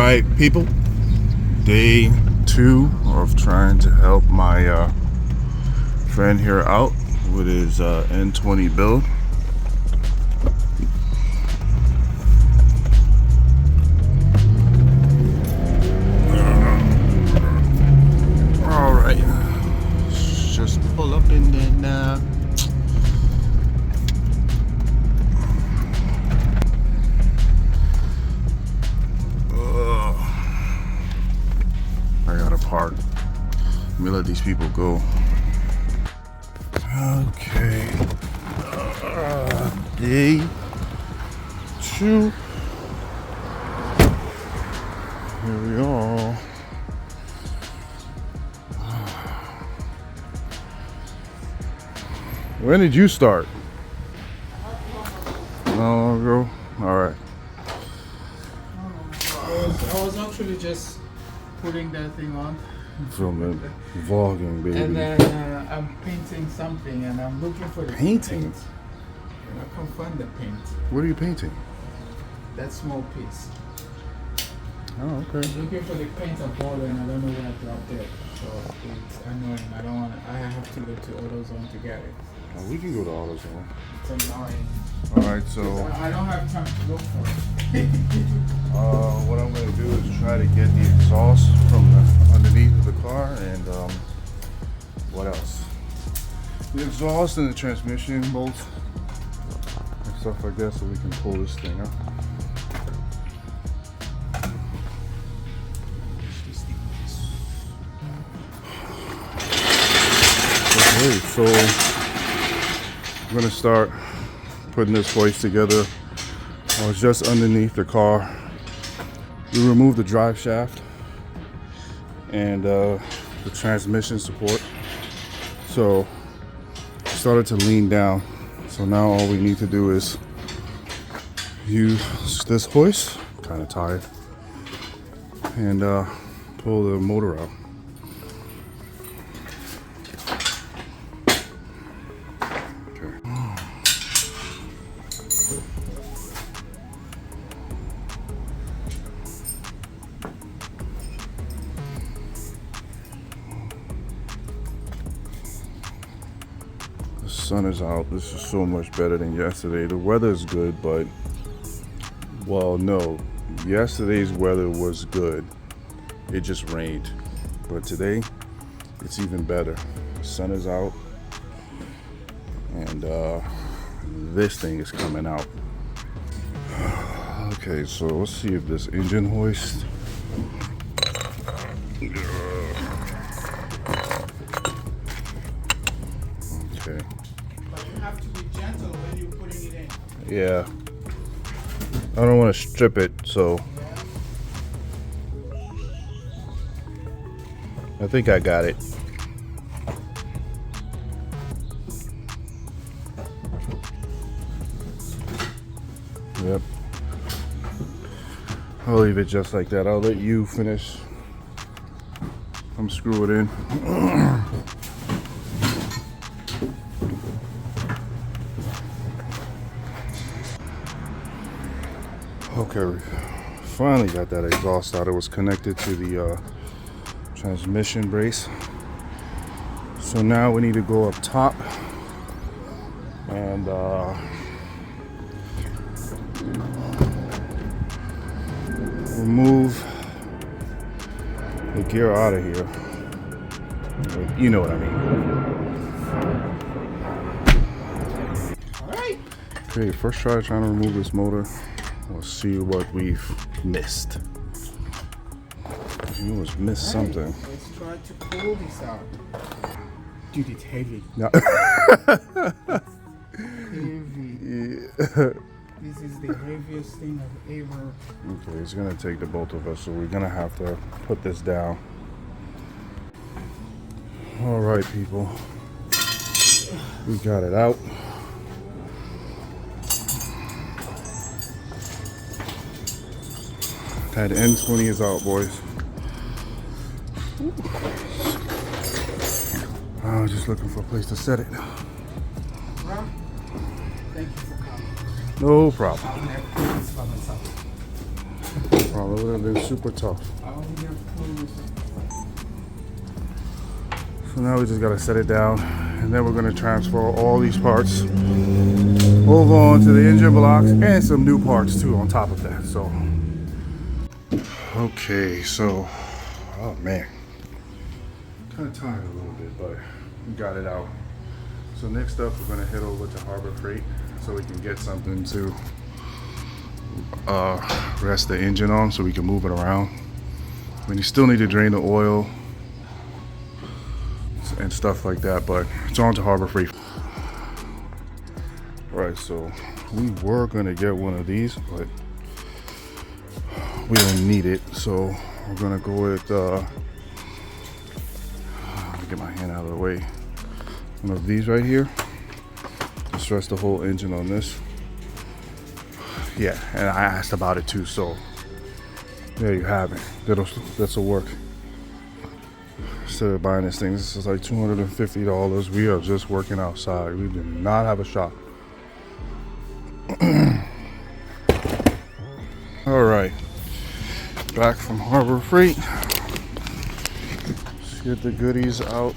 right, people. Day 2 of trying to help my friend here out with his N20 build. All right, just pull up in there now. I gotta park. Let me let these people go. Okay. Day 2. Here we are. When did you start? Not long ago? Alright. I was actually just putting that thing on. Filming, vlogging, baby. And then I'm painting something and I'm looking for the Painting? paint. And I can't find the paint. What are you painting? That small piece. Oh, okay. I'm looking for the paint and powder and I don't know where I dropped it. So it's annoying. I have to go to AutoZone to get it. Oh, we can go to AutoZone. It's annoying. Alright, so I don't have time to look for it. what I'm going to do is try to get the exhaust from underneath of the car and what else? The exhaust and the transmission bolts and stuff like that so we can pull this thing up. Okay, so I'm going to start putting this hoist together. I was just underneath the car. We removed the drive shaft and the transmission support. So I started to lean down. So now all we need to do is use this hoist, kind of tired, and pull the motor out. The sun is out. This is so much better than yesterday. The weather is good, but well, no, yesterday's weather was good. It just rained, but today it's even better. The sun is out and this thing is coming out. Okay, so let's see if this engine hoist. Okay. But you have to be gentle when you're putting it in. Yeah. I don't want to strip it, so I think I got it. Yep. I'll leave it just like that. I'll let you finish. I'm screw it in. Okay, we finally got that exhaust out. It was connected to the transmission brace. So now we need to go up top and remove the gear out of here. You know what I mean. All right. Okay, first trying to remove this motor. Let's see what we've missed. You almost missed something. Let's try to pull this out. Dude, it's heavy. No. Heavy. Yeah. This is the heaviest thing I've ever. Okay, it's gonna take the both of us, so we're gonna have to put this down. All right, people. We got it out. That N20 is out, boys. I was just looking for a place to set it. Well, thank you for coming. No problem. I'll never do this by myself. problem. It would have been super tough. I only have clothes. So now we just gotta set it down, and then we're gonna transfer all these parts over onto the engine blocks and some new parts too on top of that. So, okay, so, oh man, kind of tired a little bit, but we got it out. So next up, we're gonna head over to Harbor Freight so we can get something to rest the engine on so we can move it around. I mean, you still need to drain the oil and stuff like that, but it's on to Harbor Freight. Right, so we were gonna get one of these, but we don't need it, so we're gonna go with let me get my hand out of the way. One of these right here. Just rest the whole engine on this. Yeah, and I asked about it too, so there you have it. That'll work. Instead of buying this thing, this is like $250. We are just working outside. We do not have a shop. All right, back from Harbor Freight. Let's get the goodies out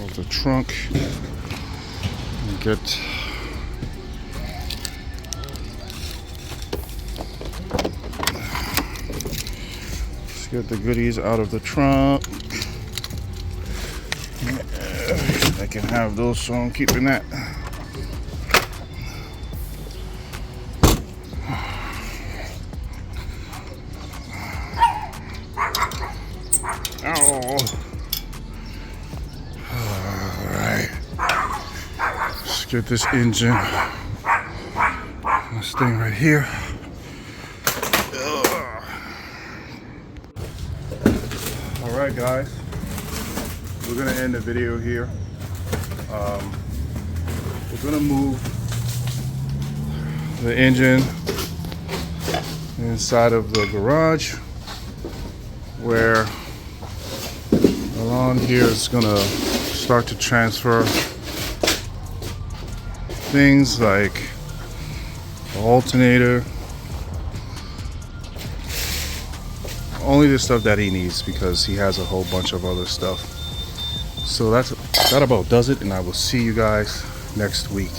of the trunk and get the goodies out of the trunk. I can have those, so I'm keeping that. Oh. All right. Let's get this engine. This thing right here. All right, guys. We're gonna end the video here. We're gonna move the engine inside of the garage, where along here is gonna start to transfer things like the alternator, only the stuff that he needs, because he has a whole bunch of other stuff. So that about does it, and I will see you guys next week.